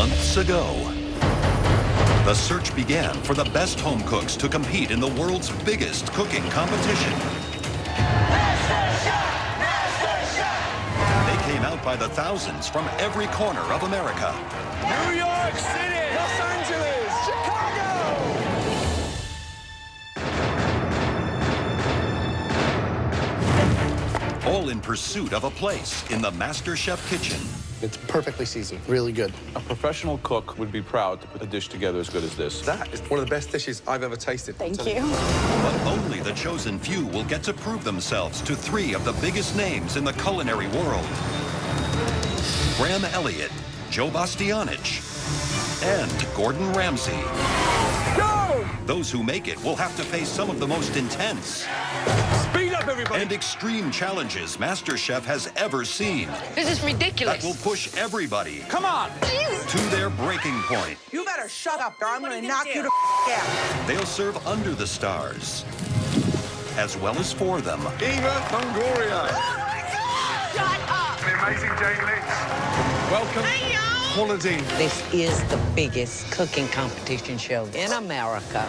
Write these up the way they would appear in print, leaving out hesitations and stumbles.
Months ago, the search began for the best home cooks to compete in the world's biggest cooking competition. MasterChef! MasterChef! They came out by the thousands from every corner of America. New York City! Los Angeles! Chicago! All in pursuit of a place in the MasterChef kitchen. It's perfectly seasoned, really good. A professional cook would be proud to put a dish together as good as this. That is one of the best dishes I've ever tasted. Thank you. But only the chosen few will get to prove themselves to three of the biggest names in the culinary world. Graham Elliott, Joe Bastianich, and Gordon Ramsay. Go! Those who make it will have to face some of the most intense Speed up, everybody! and extreme challenges MasterChef has ever seen. This is ridiculous. That will push everybody Come on! to their breaking point. You better shut up, or I'm gonna knock you to out. They'll serve under the stars, as well as for them. Eva Longoria. Shut up. The amazing Jane Lynch. Welcome. Quality. This is the biggest cooking competition show in America.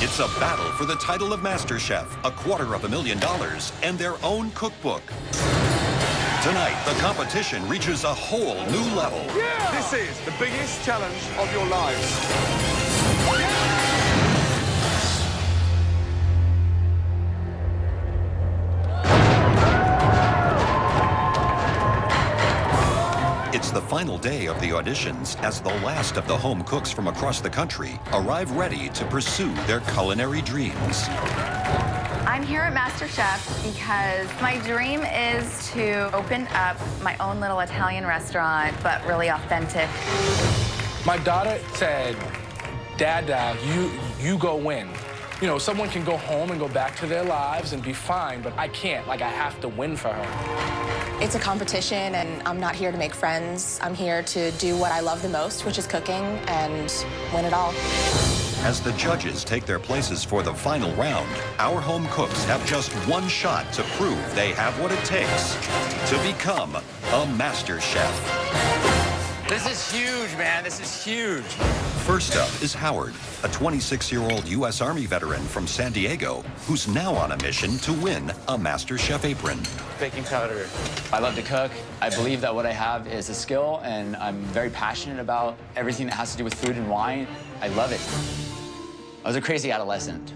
It's a battle for the title of MasterChef, $250,000, and their own cookbook. Tonight, the competition reaches a whole new level. Yeah. This is the biggest challenge of your lives. It's the final day of the auditions as the last of the home cooks from across the country arrive ready to pursue their culinary dreams. I'm here at MasterChef because my dream is to open up my own little Italian restaurant, but really authentic. My daughter said, Dad, you go win. You know, someone can go home and go back to their lives and be fine, but I can't. Like, I have to win for her. It's a competition, and I'm not here to make friends. I'm here to do what I love the most, which is cooking, and win it all. As the judges take their places for the final round, our home cooks have just one shot to prove they have what it takes to become a master chef. This is huge, man. This is huge. First up is Howard, a 26-year-old U.S. Army veteran from San Diego, who's now on a mission to win a MasterChef apron. Baking powder. I love to cook. I believe that what I have is a skill, and I'm very passionate about everything that has to do with food and wine. I love it. I was a crazy adolescent,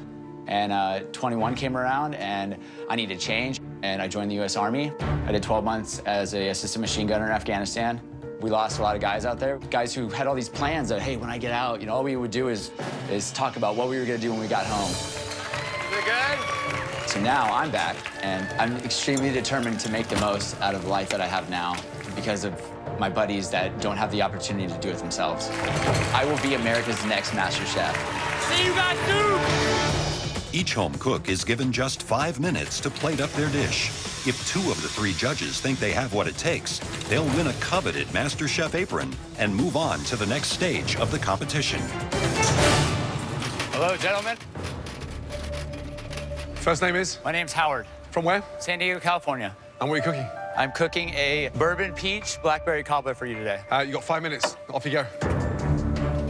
and 21 came around, and I needed change, and I joined the U.S. Army. I did 12 months as an assistant machine gunner in Afghanistan. We lost a lot of guys out there, guys who had all these plans that, hey, when I get out, you know, all we would do is talk about what we were gonna do when we got home. Is it good? So now I'm back, and I'm extremely determined to make the most out of the life that I have now because of my buddies that don't have the opportunity to do it themselves. I will be America's next Master Chef. See you guys soon! Each home cook is given just 5 minutes to plate up their dish. If 2 of the 3 judges think they have what it takes, they'll win a coveted MasterChef apron and move on to the next stage of the competition. Hello, gentlemen. First name is? My name's Howard. From where? San Diego, California. And what are you cooking? I'm cooking a bourbon peach blackberry cobbler for you today. You got 5 minutes. Off you go.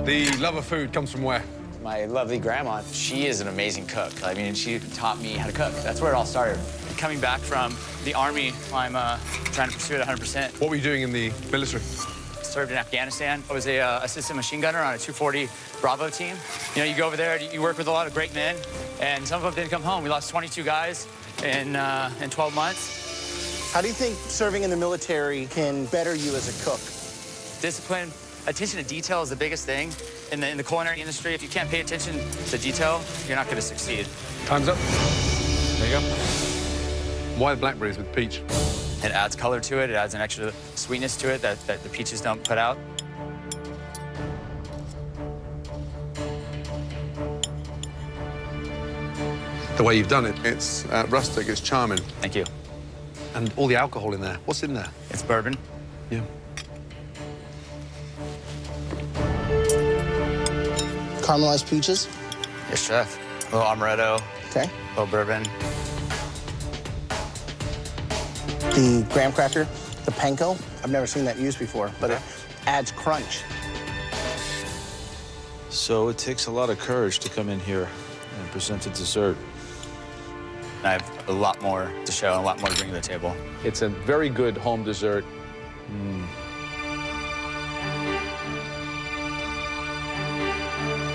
The love of food comes from where? My lovely grandma, she is an amazing cook. I mean, she taught me how to cook. That's where it all started. Coming back from the Army, I'm trying to pursue it 100%. What were you doing in the military? Served in Afghanistan. I was a assistant machine gunner on a 240 Bravo team. You know, you go over there, you work with a lot of great men, and some of them didn't come home. We lost 22 guys in 12 months. How do you think serving in the military can better you as a cook? Discipline, attention to detail is the biggest thing in the culinary industry. If you can't pay attention to detail, you're not going to succeed. Time's up. There you go. Why the blackberries with peach? It adds color to it. It adds an extra sweetness to it that the peaches don't put out. The way you've done it, it's rustic, it's charming. Thank you. And all the alcohol in there. What's in there? It's bourbon. Yeah. Caramelized peaches. Yes, chef. A little amaretto. Okay. A little bourbon. The graham cracker, the panko. I've never seen that used before, but it adds crunch. So it takes a lot of courage to come in here and present a dessert. I have a lot more to show and a lot more to bring to the table. It's a very good home dessert.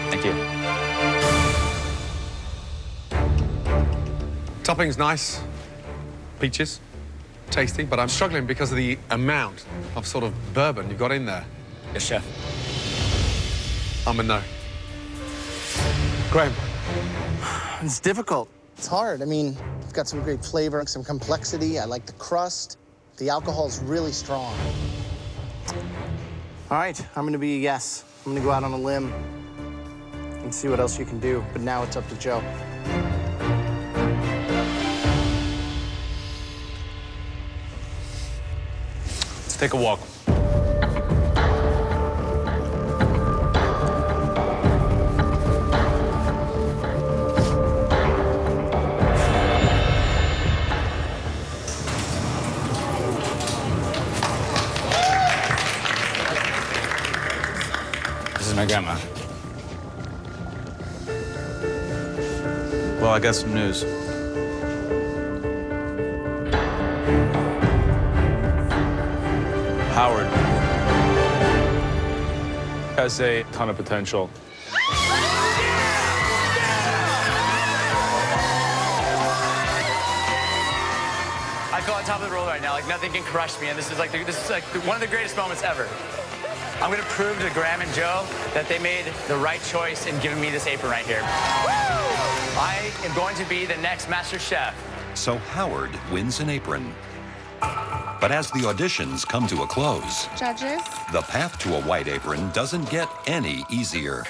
Thank you. Topping's nice. Peaches. Tasty, but I'm struggling because of the amount of sort of bourbon you've got in there. Yes, chef. I'm a no. Graham. It's difficult. It's hard. I mean, it's got some great flavor, some complexity. I like the crust. The alcohol's really strong. All right, I'm gonna be a yes. I'm gonna go out on a limb and see what else you can do, but now it's up to Joe. Let's take a walk. This is my grandma. Well, I got some news. Howard has a ton of potential. I feel on top of the world right now, like nothing can crush me, and this is like one of the greatest moments ever. I'm gonna prove to Graham and Joe that they made the right choice in giving me this apron right here. I am going to be the next Master Chef. So Howard wins an apron. But as the auditions come to a close, Judges? the path to a white apron doesn't get any easier.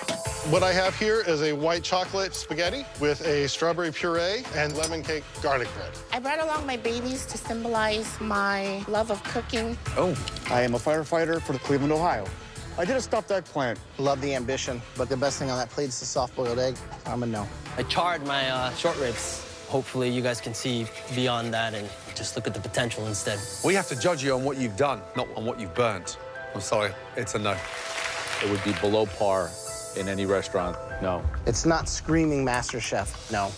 What I have here is a white chocolate spaghetti with a strawberry puree and lemon cake garlic bread. I brought along my babies to symbolize my love of cooking. Oh, I am a firefighter for the Cleveland, Ohio. I did a stuffed eggplant. Love the ambition, but the best thing on that plate is the soft-boiled egg. I'm a no. I charred my short ribs. Hopefully you guys can see beyond that and just look at the potential instead. We have to judge you on what you've done, not on what you've burnt. I'm sorry, it's a no. It would be below par in any restaurant. No. It's not screaming MasterChef. No.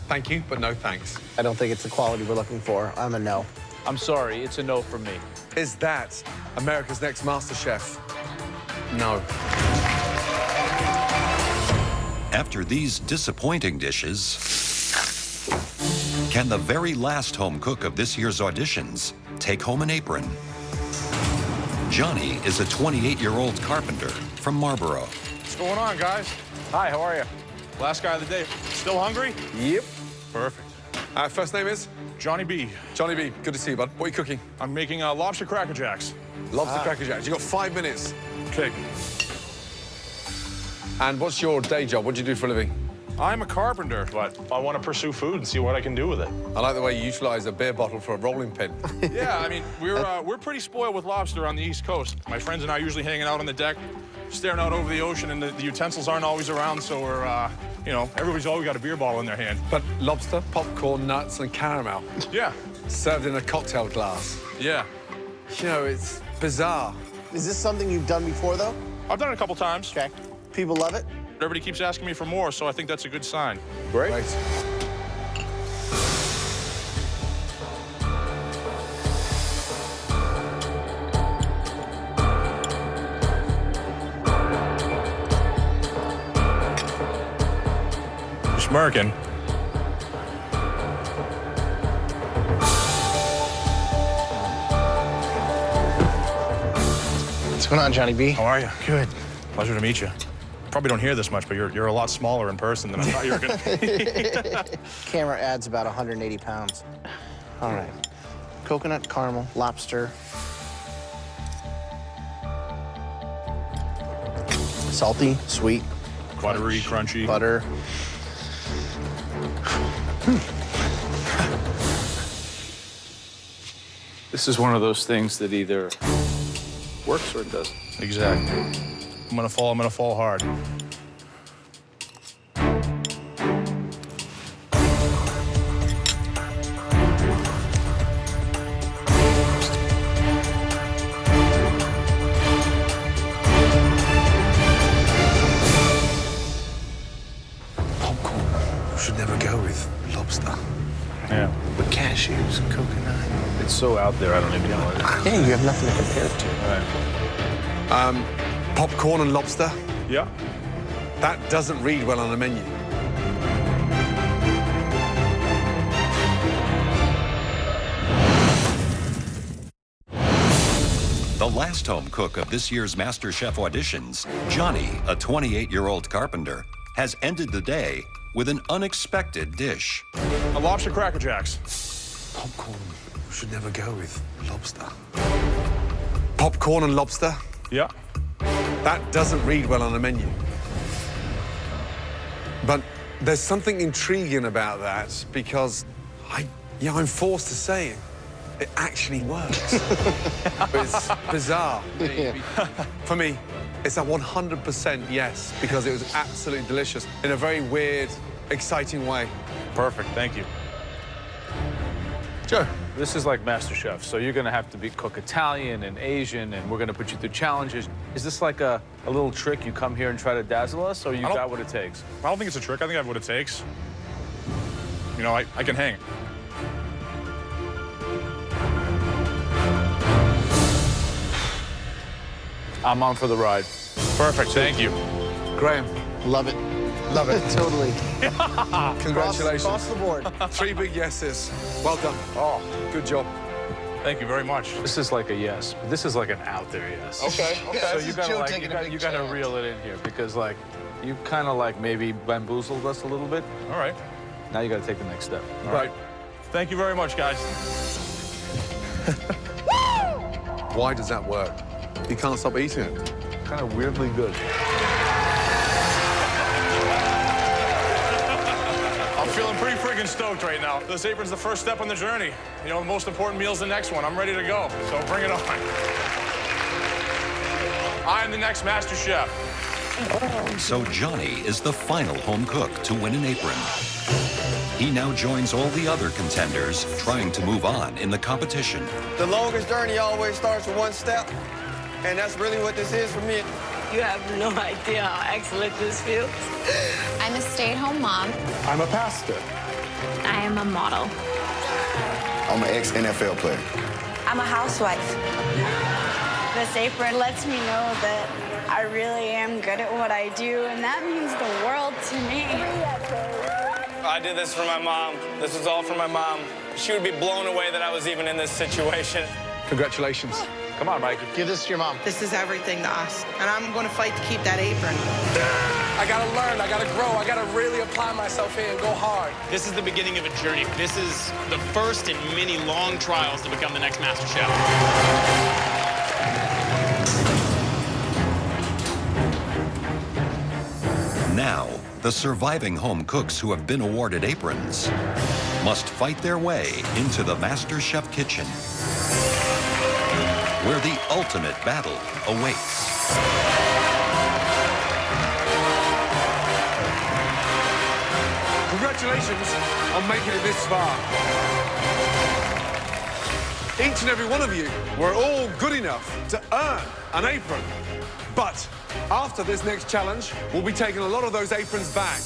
Thank you, but no thanks. I don't think it's the quality we're looking for. I'm a no. I'm sorry, it's a no from me. Is that America's Next MasterChef? No. After these disappointing dishes, can the very last home cook of this year's auditions take home an apron? Johnny is a 28-year-old carpenter from Marlboro. What's going on, guys? Hi, how are you? Last guy of the day. Still hungry? Yep. Perfect. First name is? Johnny B. Johnny B. Good to see you, bud. What are you cooking? I'm making lobster Cracker Jacks. Lobster Cracker Jacks. You've got 5 minutes. Okay. And what's your day job? What do you do for a living? I'm a carpenter, but I want to pursue food and see what I can do with it. I like the way you utilize a beer bottle for a rolling pin. Yeah, I mean, we're pretty spoiled with lobster on the East Coast. My friends and I are usually hanging out on the deck, staring out over the ocean, and the utensils aren't always around, so we're, you know, everybody's always got a beer bottle in their hand. But lobster, popcorn, nuts, and caramel. Yeah. Served in a cocktail glass. Yeah. You know, it's bizarre. Is this something you've done before, though? I've done it a couple times. Okay. People love it? Everybody keeps asking me for more, so I think that's a good sign. Great. Right. You're smirking. What's going on, Johnny B? How are you? Good. Pleasure to meet you. Probably don't hear this much, but you're a lot smaller in person than I thought you were gonna be. Camera adds about 180 pounds. All right. Coconut, caramel, lobster. Salty, sweet. Buttery, crunchy. Butter. This is one of those things that either works or it doesn't. Exactly. I'm gonna fall hard. out there. I don't even know what it is. Yeah, you have nothing to compare it to. All right. Popcorn and lobster. Yeah. That doesn't read well on a menu. The last home cook of this year's MasterChef auditions, Johnny, a 28-year-old carpenter, has ended the day with an unexpected dish. A lobster Cracker Jacks. Popcorn should never go with lobster. Popcorn and lobster. Yeah. That doesn't read well on a menu. But there's something intriguing about that because I'm forced to say it actually works. It's bizarre. For me, it's a 100% yes because it was absolutely delicious in a very weird, exciting way. Perfect, thank you. Sure. This is like MasterChef, so you're gonna have to cook Italian and Asian, and we're gonna put you through challenges. Is this like a little trick? You come here and try to dazzle us, or you got what it takes? I don't think it's a trick. I think I have what it takes. You know, I can hang. I'm on for the ride. Perfect, thank you. Graham. Love it. Love it. Totally. Congratulations. Across the board. 3 big yeses. Well done. Oh, good job. Thank you very much. This is like a yes, but this is like an out there yes. Okay, okay. So you gotta reel it in here because like you kind of like maybe bamboozled us a little bit. All right. Now you gotta take the next step. All right. Thank you very much, guys. Why does that work? You can't stop eating it. Kind of weirdly good. I'm feeling pretty freaking stoked right now. This apron's the first step on the journey. You know, the most important meal's the next one. I'm ready to go, so bring it on. I'm the next Master Chef. So Johnny is the final home cook to win an apron. He now joins all the other contenders trying to move on in the competition. The longest journey always starts with one step, and that's really what this is for me. You have no idea how excellent this feels. I'm a stay-at-home mom. I'm a pastor. I am a model. I'm an ex-NFL player. I'm a housewife. This apron lets me know that I really am good at what I do, and that means the world to me. I did this for my mom. This was all for my mom. She would be blown away that I was even in this situation. Congratulations. Come on, Mike. Give this to your mom. This is everything to us, and I'm going to fight to keep that apron. I gotta learn, I gotta grow, I gotta really apply myself here and go hard. This is the beginning of a journey. This is the first in many long trials to become the next Master Chef. Now, the surviving home cooks who have been awarded aprons must fight their way into the MasterChef kitchen, where the ultimate battle awaits. Congratulations on making it this far. Each and every one of you were all good enough to earn an apron. But after this next challenge, we'll be taking a lot of those aprons back.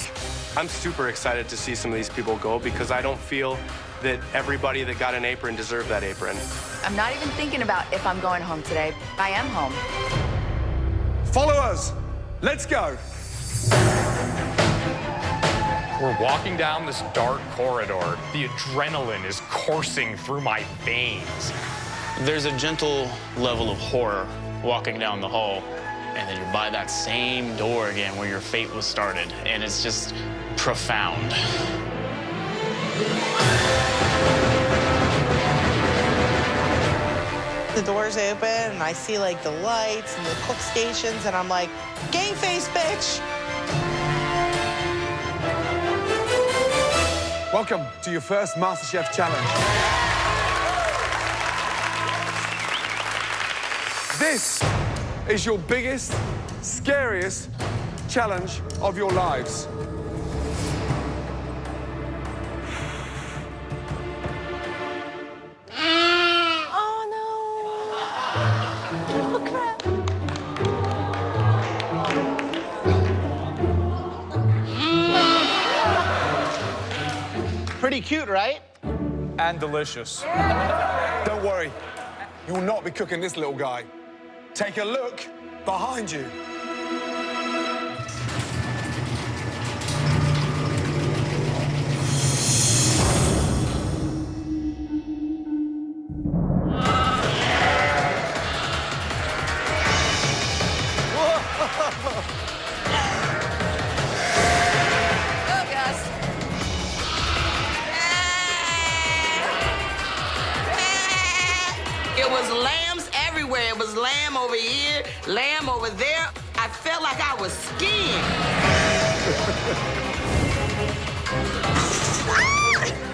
I'm super excited to see some of these people go because I don't feel that everybody that got an apron deserved that apron. I'm not even thinking about if I'm going home today. I am home. Follow us. Let's go. We're walking down this dark corridor. The adrenaline is coursing through my veins. There's a gentle level of horror walking down the hall, and then you're by that same door again where your fate was started, and it's just profound. The doors open, and I see, like, the lights and the cook stations, and I'm like, game face, bitch! Welcome to your first MasterChef challenge. This is your biggest, scariest challenge of your lives. Pretty cute, right? And delicious. Don't worry. You will not be cooking this little guy. Take a look behind you. It was lambs everywhere. It was lamb over here, lamb over there. I felt like I was skiing.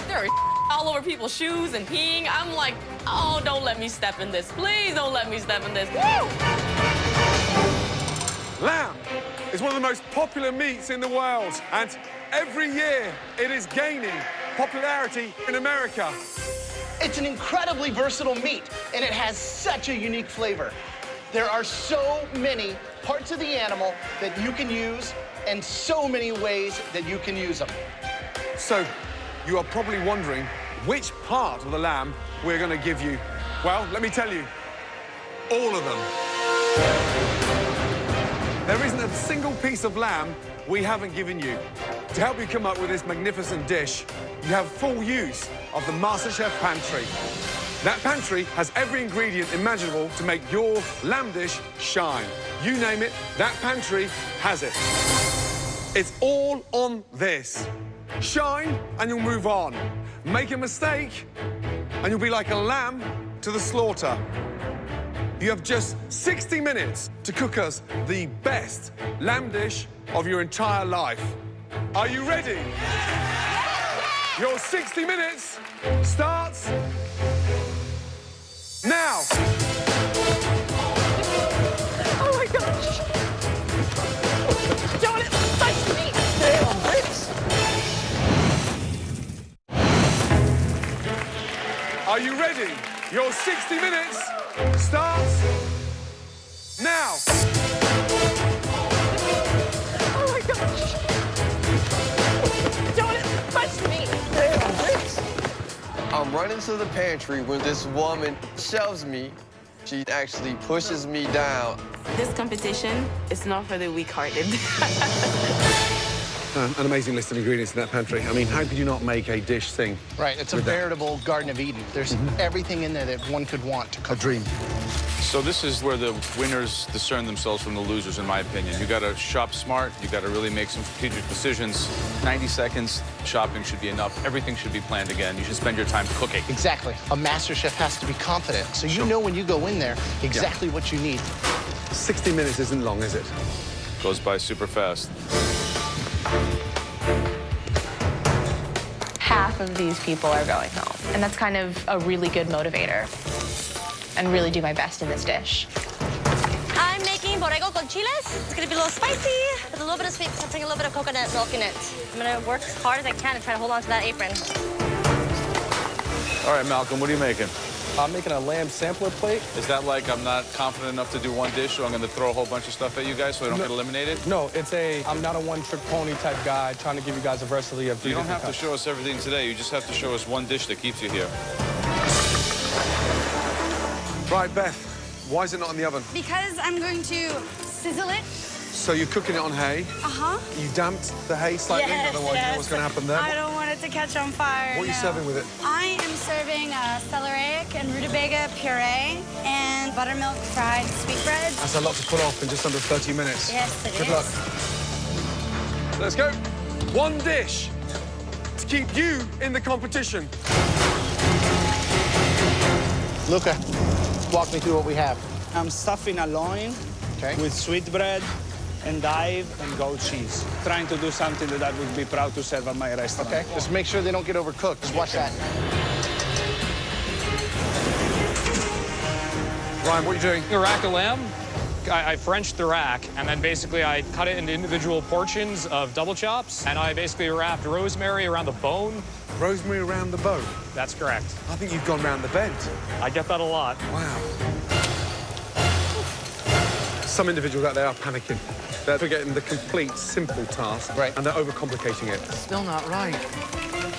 There are all over people's shoes and peeing. I'm like, oh, don't let me step in this. Please don't let me step in this. Woo! Lamb is one of the most popular meats in the world, and every year it is gaining popularity in America. It's an incredibly versatile meat, and it has such a unique flavor. There are so many parts of the animal that you can use, and so many ways that you can use them. So, you are probably wondering which part of the lamb we're going to give you. Well, let me tell you, all of them. There isn't a single piece of lamb we haven't given you. To help you come up with this magnificent dish, you have full use of the MasterChef pantry. That pantry has every ingredient imaginable to make your lamb dish shine. You name it, that pantry has it. It's all on this. Shine and you'll move on. Make a mistake and you'll be like a lamb to the slaughter. You have just 60 minutes to cook us the best lamb dish of your entire life. Are you ready? Your 60 minutes starts now. Oh my gosh. Don't touch me. Damn, bitch. Are you ready? Your 60 minutes starts now. Oh my gosh. Don't touch me. Damn, bitch. I'm running to the pantry when this woman shoves me. She actually pushes me down. This competition is not for the weak-hearted. An amazing list of ingredients in that pantry. I mean, how could you not make a dish sing? Right, it's a veritable Garden of Eden. There's everything in there that one could want to cook. A dream. So this is where the winners discern themselves from the losers, in my opinion. You got to shop smart. You got to really make some strategic decisions. 90 seconds shopping should be enough. Everything should be planned again. You should spend your time cooking. Exactly. A master chef has to be confident, so you know when you go in there exactly what you need. 60 minutes isn't long, is it? Goes by super fast. Half of these people are going home, and that's kind of a really good motivator. And really do my best in this dish. I'm making borrego con chiles. It's gonna be a little spicy with a little bit of sweet, because I'm putting a little bit of coconut milk in it. I'm gonna work as hard as I can to try to hold on to that apron. All right, Malcolm, what are you making? I'm making a lamb sampler plate. Is that like I'm not confident enough to do one dish, so I'm going to throw a whole bunch of stuff at you guys so I don't get eliminated? No, it's I'm not a one-trick pony type guy trying to give you guys a versatility of You don't have to show us everything today. You just have to show us one dish that keeps you here. Right, Beth, why is it not in the oven? Because I'm going to sizzle it. So you're cooking it on hay? Uh-huh. You damped the hay slightly, Yes, otherwise you know what's going to happen there. I don't want it to catch on fire. What are you serving with it? I am serving celeriac and rutabaga puree and buttermilk fried sweetbreads. That's a lot to pull off in just under 30 minutes. Yes, it Good is. luck. Let's go. One dish to keep you in the competition. Luca, walk me through what we have. I'm stuffing a loin with sweetbread, endive, and goat cheese. Trying to do something that I would be proud to serve at my restaurant. Okay, just make sure they don't get overcooked. Just watch that. Ryan, what are you doing? A rack of lamb. I Frenched the rack, and then basically I cut it into individual portions of double chops, and I basically wrapped rosemary around the bone. Rosemary around the bone? That's correct. I think you've gone round the bend. I get that a lot. Wow. Some individuals out there are panicking. They're forgetting the complete, simple task, and they're overcomplicating it. Still not right.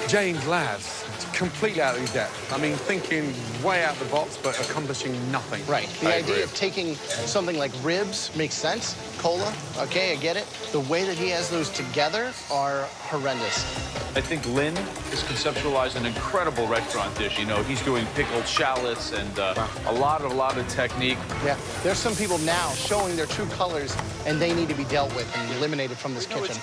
James Lads, completely out of your depth. I mean, thinking way out the box, but accomplishing nothing. Right. The idea of taking something like ribs makes sense. Cola, okay, I get it. The way that he has those together are horrendous. I think Lynn has conceptualized an incredible restaurant dish. You know, he's doing pickled shallots and a lot of technique. Yeah, there's some people now showing their true colors, and they need to be dealt with and eliminated from this kitchen.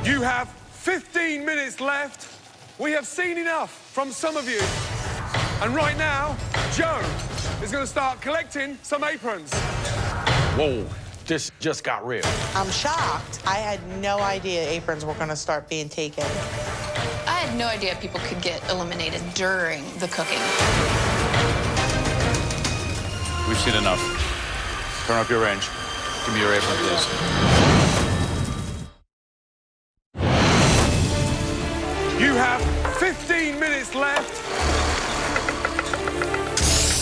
You have 15 minutes left. We have seen enough from some of you. And right now, Joe is going to start collecting some aprons. Whoa, this just got real. I'm shocked. I had no idea aprons were going to start being taken. I had no idea people could get eliminated during the cooking. We've seen enough. Turn up your range. Give me your apron, please. You have 15 minutes left.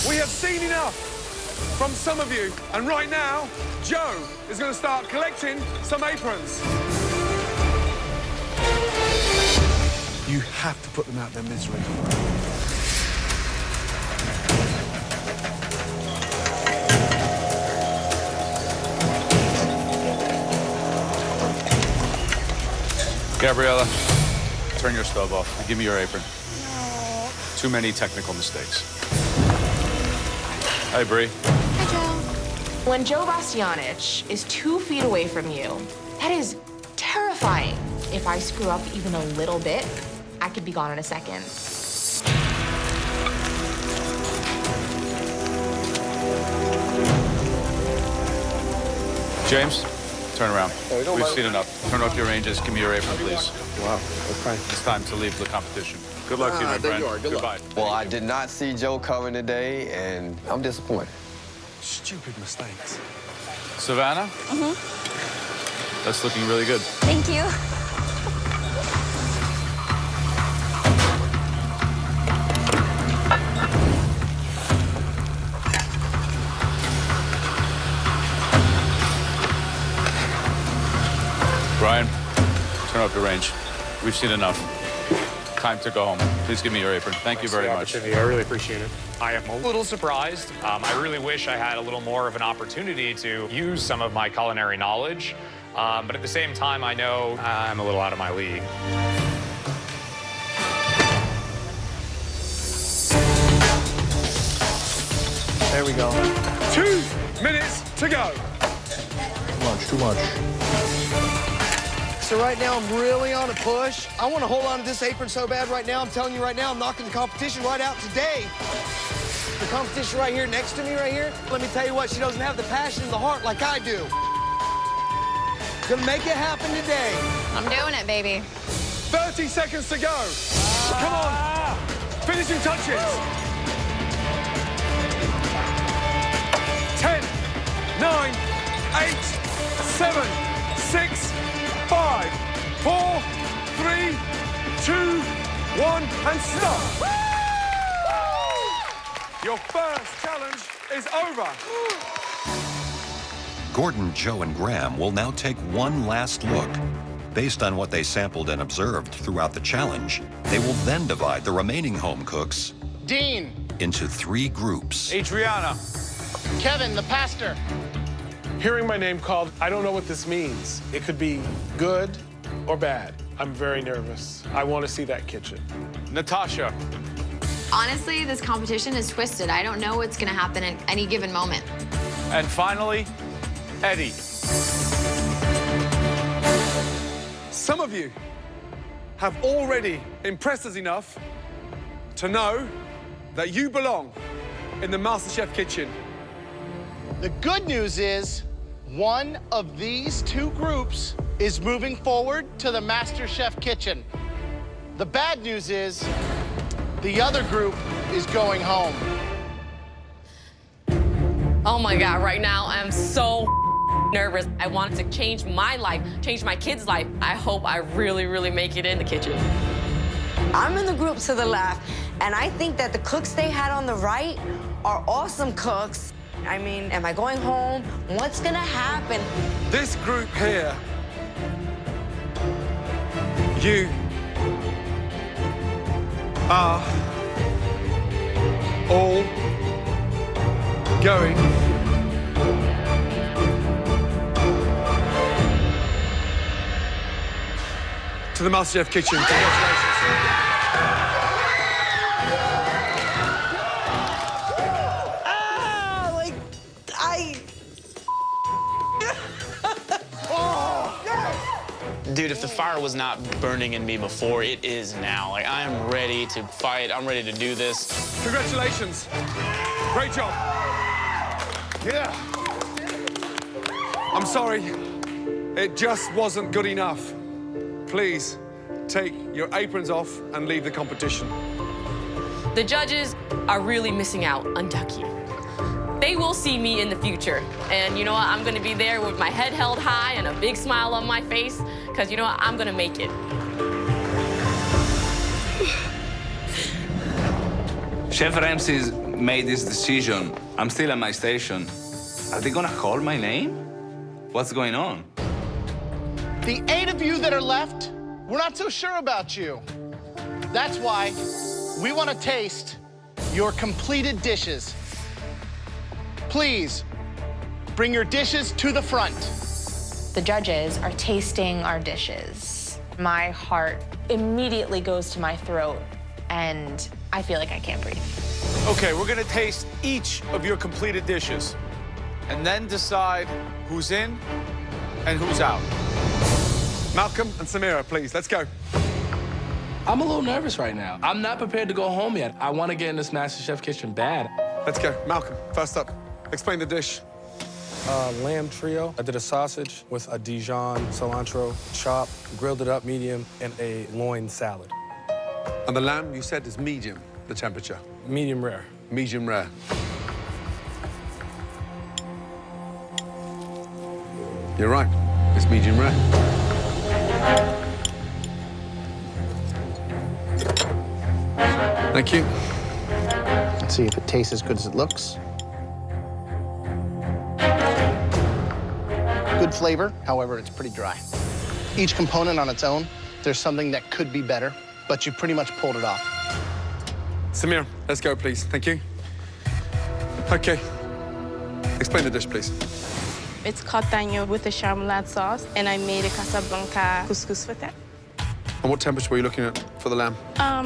We have seen enough from some of you. And right now, Joe is going to start collecting some aprons. You have to put them out of their misery. Gabriella, turn your stove off and give me your apron. No. Too many technical mistakes. Hi, Bree. Hi, Joe. When Joe Bastianich is 2 feet away from you, that is terrifying. If I screw up even a little bit, I could be gone in a second. James, turn around. We've seen enough. Turn off your ranges. Give me your apron, please. Wow, okay. It's time to leave the competition. Good luck to you, my friend. Goodbye. Well, I did not see Joe coming today, and I'm disappointed. Stupid mistakes. Savannah? Mm-hmm. That's looking really good. Thank you. Brian, turn up your range. We've seen enough. Time to go home. Please give me your apron. Thank you very much. I really appreciate it. I am a little surprised. I really wish I had a little more of an opportunity to use some of my culinary knowledge. But at the same time, I know I'm a little out of my league. There we go. 2 minutes to go. Too much. So right now, I'm really on a push. I want to hold on to this apron so bad right now. I'm telling you right now, I'm knocking the competition right out today. The competition right here next to me right here, let me tell you what, she doesn't have the passion and the heart like I do. Gonna make it happen today. I'm doing it, baby. 30 seconds to go. Come on. Finishing touches. 10, 9, 8, 7, 6, 5, 4, 3, 2, 1, and stop. Your first challenge is over. Gordon, Joe, and Graham will now take one last look. Based on what they sampled and observed throughout the challenge, they will then divide the remaining home cooks Dean. into 3 groups. Adriana. Kevin, the pastor. Hearing my name called, I don't know what this means. It could be good or bad. I'm very nervous. I want to see that kitchen. Natasha. Honestly, this competition is twisted. I don't know what's going to happen at any given moment. And finally, Eddie. Some of you have already impressed us enough to know that you belong in the MasterChef kitchen. The good news is one of these 2 groups is moving forward to the MasterChef kitchen. The bad news is the other group is going home. Oh my God, right now I'm so nervous. I want to change my life, change my kids' life. I hope I really, really make it in the kitchen. I'm in the group to the left, and I think that the cooks they had on the right are awesome cooks. I mean, am I going home? What's gonna happen? This group here You are all going to the MasterChef kitchen. Congratulations. Dude, if the fire was not burning in me before, it is now. Like, I am ready to fight. I'm ready to do this. Congratulations. Great job. Yeah. I'm sorry. It just wasn't good enough. Please take your aprons off and leave the competition. The judges are really missing out on Ducky. They will see me in the future. And you know what? I'm gonna be there with my head held high and a big smile on my face, because you know what? I'm gonna make it. Chef Ramseys made this decision. I'm still at my station. Are they gonna call my name? What's going on? The 8 of you that are left, we're not so sure about you. That's why we want to taste your completed dishes. Please, bring your dishes to the front. The judges are tasting our dishes. My heart immediately goes to my throat, and I feel like I can't breathe. Okay, we're gonna taste each of your completed dishes and then decide who's in and who's out. Malcolm and Samira, please, let's go. I'm a little nervous right now. I'm not prepared to go home yet. I want to get in this MasterChef kitchen bad. Let's go. Malcolm, first up. Explain the dish. Lamb trio. I did a sausage with a Dijon cilantro chop, grilled it up medium, and a loin salad. And the lamb, you said, is medium, the temperature? Medium rare. Medium rare. You're right. It's medium rare. Thank you. Let's see if it tastes as good as it looks. Good flavor, however, it's pretty dry. Each component on its own, there's something that could be better, but you pretty much pulled it off. Samir, let's go, please. Thank you. Okay. Explain the dish, please. It's cotaño with a charmelade sauce, and I made a Casablanca couscous with it. And what temperature were you looking at for the lamb?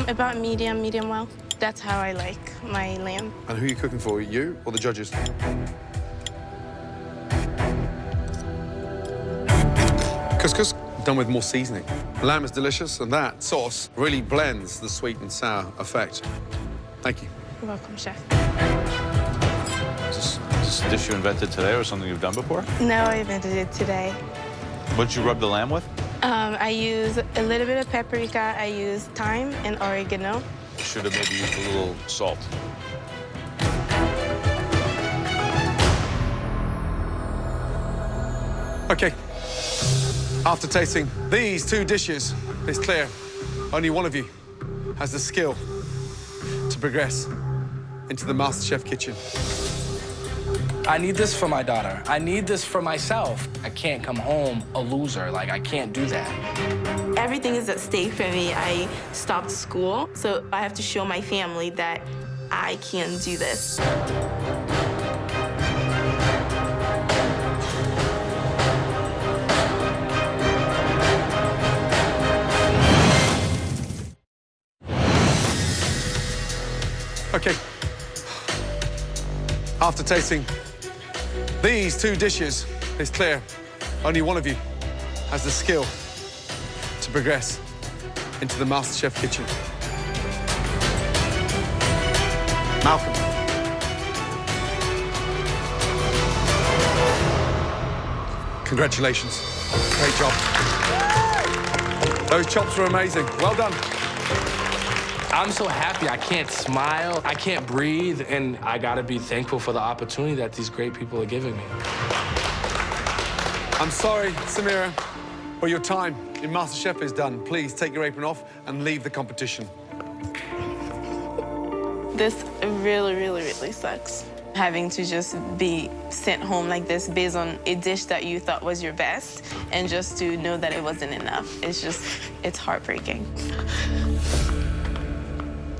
About medium well. That's how I like my lamb. And who are you cooking for, you or the judges? Couscous, done with more seasoning. The lamb is delicious, and that sauce really blends the sweet and sour effect. Thank you. You're welcome, chef. Is this a dish you invented today or something you've done before? No, I invented it today. What did you rub the lamb with? I use a little bit of paprika. I use thyme and oregano. Should have maybe used a little salt. Okay. After tasting these 2 dishes, it's clear only one of you has the skill to progress into the MasterChef kitchen. I need this for my daughter. I need this for myself. I can't come home a loser. Like, I can't do that. Everything is at stake for me. I stopped school, so I have to show my family that I can do this. Okay. After tasting these 2 dishes, it's clear only one of you has the skill to progress into the MasterChef kitchen. Malcolm. Congratulations. Great job. Those chops were amazing. Well done. I'm so happy. I can't smile. I can't breathe. And I gotta be thankful for the opportunity that these great people are giving me. I'm sorry, Samira, but your time in MasterChef is done. Please take your apron off and leave the competition. This really sucks. Having to just be sent home like this based on a dish that you thought was your best and just to know that it wasn't enough. It's heartbreaking.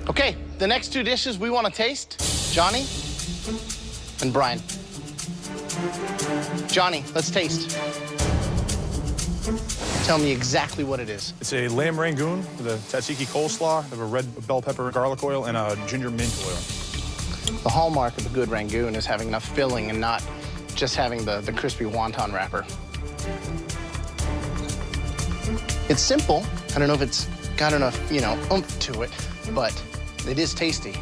Okay, the next two dishes we want to taste, Johnny and Brian. Johnny, let's taste. Tell me exactly what it is. It's a lamb rangoon with a tzatziki coleslaw, of a red bell pepper garlic oil, and a ginger mint oil. The hallmark of a good rangoon is having enough filling and not just having the crispy wonton wrapper. It's simple. I don't know if it's got enough, oomph to it, but it is tasty.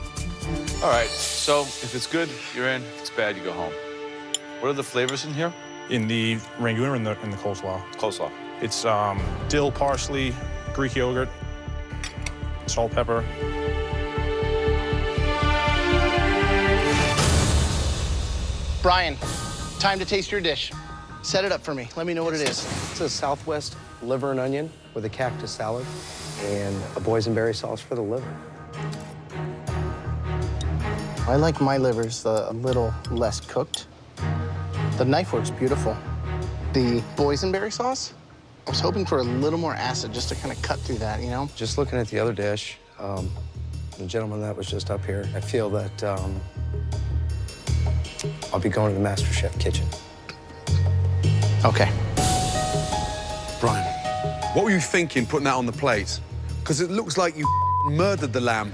All right, so if it's good, you're in. If it's bad, you go home. What are the flavors in here? In the rangoon or in the coleslaw? Coleslaw. It's dill, parsley, Greek yogurt, salt, pepper. Brian, time to taste your dish. Set it up for me. Let me know what it is. It's a Southwest liver and onion with a cactus salad and a boysenberry sauce for the liver. I like my livers a little less cooked. The knife works beautiful. The boysenberry sauce, I was hoping for a little more acid just to kind of cut through that, Just looking at the other dish, the gentleman that was just up here, I feel that I'll be going to the MasterChef kitchen. Okay. Brian, what were you thinking putting that on the plate? Because it looks like you murdered the lamb.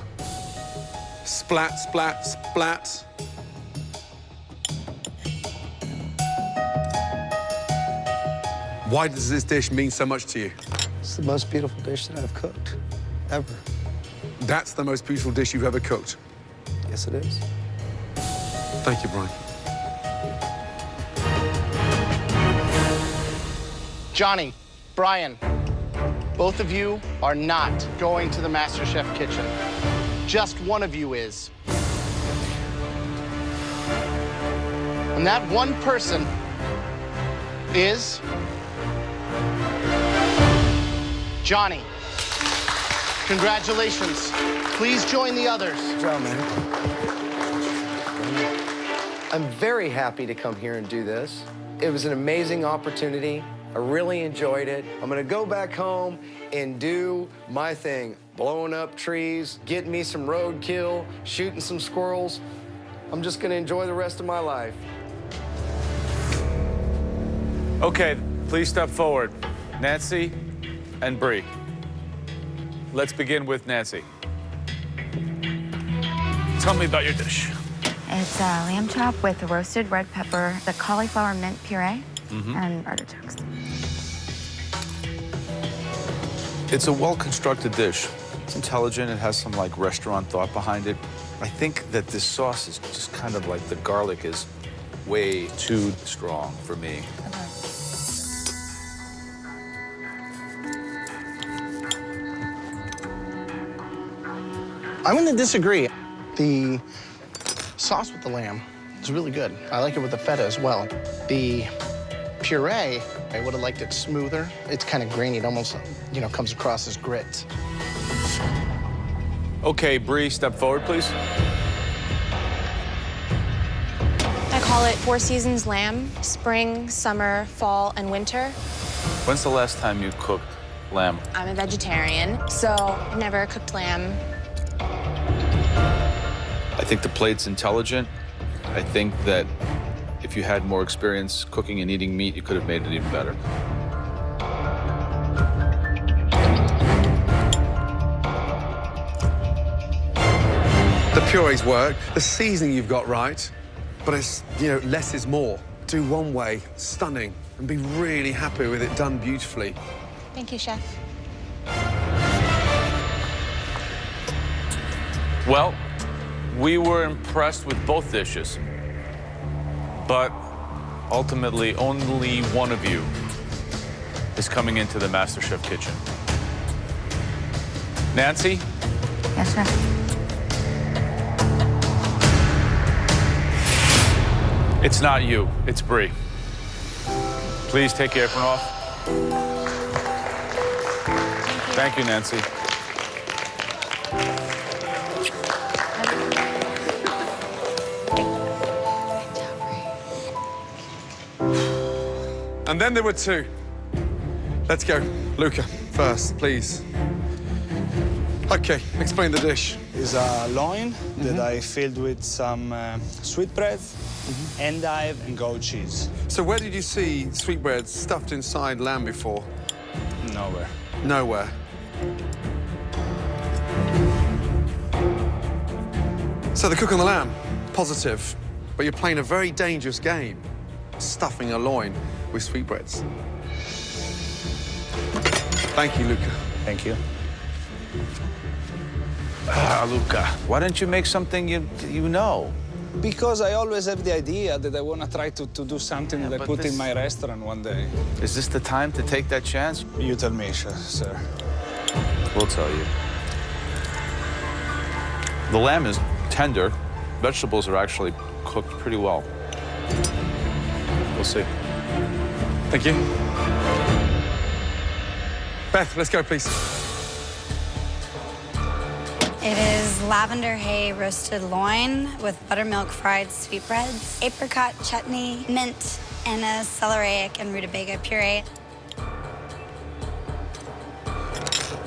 Splat, splat, splat. Why does this dish mean so much to you? It's the most beautiful dish that I've cooked, ever. That's the most beautiful dish you've ever cooked? Yes, it is. Thank you, Brian. Johnny, Brian, both of you are not going to the MasterChef kitchen. Just one of you is. And that one person is Johnny. Congratulations. Please join the others. Good job, man. I'm very happy to come here and do this. It was an amazing opportunity. I really enjoyed it. I'm gonna go back home and do my thing. Blowing up trees, getting me some roadkill, shooting some squirrels. I'm just gonna enjoy the rest of my life. Okay, please step forward. Nancy and Bree. Let's begin with Nancy. Tell me about your dish. It's a lamb chop with roasted red pepper, the cauliflower mint puree, and artichokes. It's a well-constructed dish. It's intelligent. It has some restaurant thought behind it. I think that this sauce is just kind of the garlic is way too strong for me. I'm gonna disagree. The sauce with the lamb is really good. I like it with the feta as well. The puree, I would have liked it smoother. It's kind of grainy. It almost, comes across as grit. Okay, Bree, step forward, please. I call it 4 seasons lamb: spring, summer, fall, and winter. When's the last time you cooked lamb? I'm a vegetarian, so I've never cooked lamb. I think the plate's intelligent. I think that if you had more experience cooking and eating meat, you could have made it even better. The purees work, the seasoning you've got right, but it's, less is more. Do one way, stunning, and be really happy with it done beautifully. Thank you, Chef. Well, we were impressed with both dishes, but ultimately only one of you is coming into the MasterChef kitchen. Nancy? Yes, sir. It's not you, it's Bree. Please take your apron off. Thank you, Nancy. And then there were two. Let's go. Luca, first, please. Okay, explain the dish. It's a loin that I filled with some sweetbread, endive, and goat cheese. So where did you see sweetbread stuffed inside lamb before? Nowhere. Nowhere. So the cook on the lamb, positive, but you're playing a very dangerous game, stuffing a loin with sweetbreads. Thank you, Luca. Thank you. Luca, why don't you make something you know? Because I always have the idea that I want to try to do something that I put in my restaurant one day. Is this the time to take that chance? You tell me, sir. We'll tell you. The lamb is tender. Vegetables are actually cooked pretty well. We'll see. Thank you. Beth, let's go, please. It is lavender hay roasted loin with buttermilk fried sweetbreads, apricot chutney, mint, and a celeriac and rutabaga puree.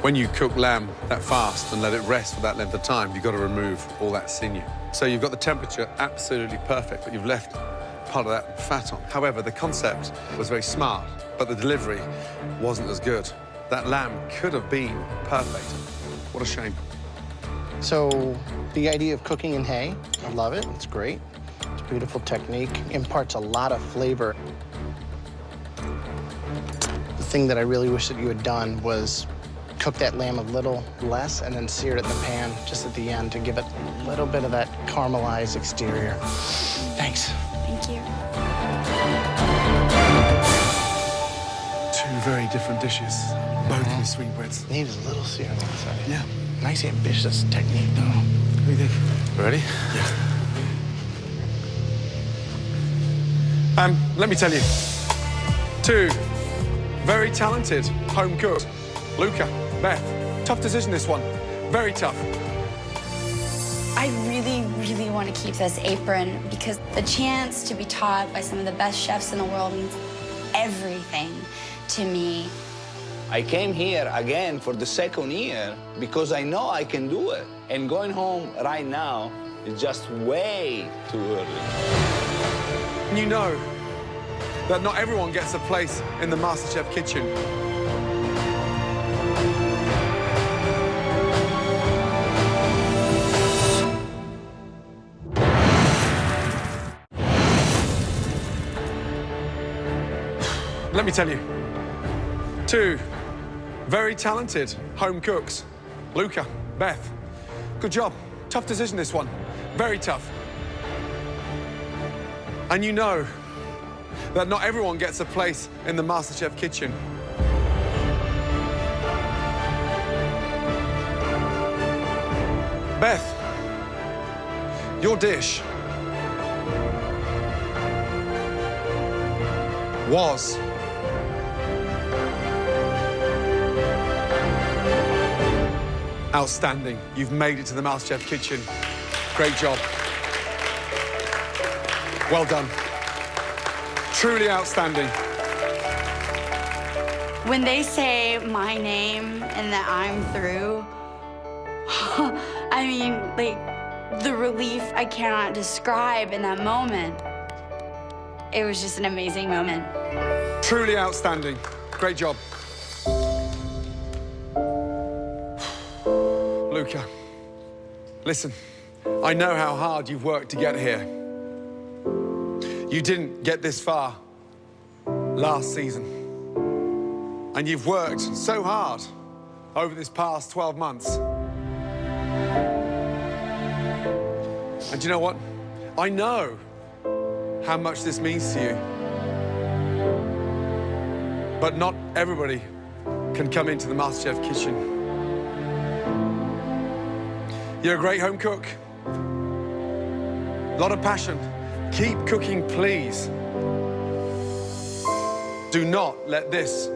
When you cook lamb that fast and let it rest for that length of time, you've got to remove all that sinew. So you've got the temperature absolutely perfect, but you've left part of that fat on. However, the concept was very smart, but the delivery wasn't as good. That lamb could have been perfect. What a shame. So the idea of cooking in hay, I love it. It's great. It's a beautiful technique. Imparts a lot of flavor. The thing that I really wish that you had done was cook that lamb a little less and then sear it in the pan just at the end to give it a little bit of that caramelized exterior. Thanks. Thank you. Two very different dishes, both with sweetbreads. Needs a little sear on the inside. Yeah. Nice ambitious technique, though. What do you think? Ready? Yeah. Let me tell you, two very talented home cooks. Luca, Beth, tough decision this one. Very tough. I really, really want to keep this apron because the chance to be taught by some of the best chefs in the world means everything to me. I came here again for the second year because I know I can do it. And going home right now is just way too early. You know that not everyone gets a place in the MasterChef kitchen. Let me tell you, two very talented home cooks. Luca, Beth, good job. Tough decision, this one. Very tough. And you know that not everyone gets a place in the MasterChef kitchen. Beth, your dish was outstanding. You've made it to the MasterChef kitchen. Great job. Well done. Truly outstanding. When they say my name and that I'm through, I mean, like, the relief I cannot describe in that moment. It was just an amazing moment. Truly outstanding. Great job. Luca, listen, I know how hard you've worked to get here. You didn't get this far last season. And you've worked so hard over this past 12 months. And do you know what? I know how much this means to you. But not everybody can come into the MasterChef kitchen. You're a great home cook. A lot of passion. Keep cooking, please. Do not let this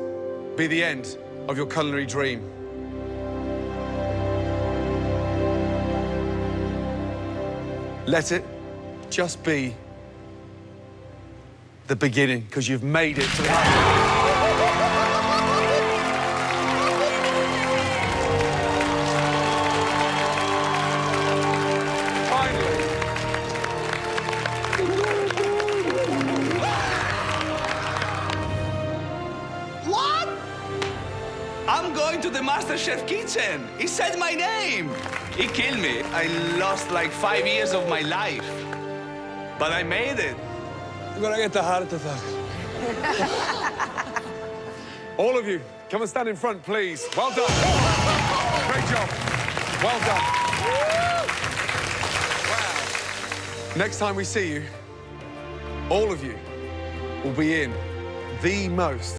be the end of your culinary dream. Let it just be the beginning, because you've made it to the What? I'm going to the MasterChef kitchen. He said my name. He killed me. I lost like 5 years of my life. But I made it. I'm gonna get the heart attack. All of you, come and stand in front, please. Well done. Great job. Well done. Wow. Next time we see you, all of you will be in the most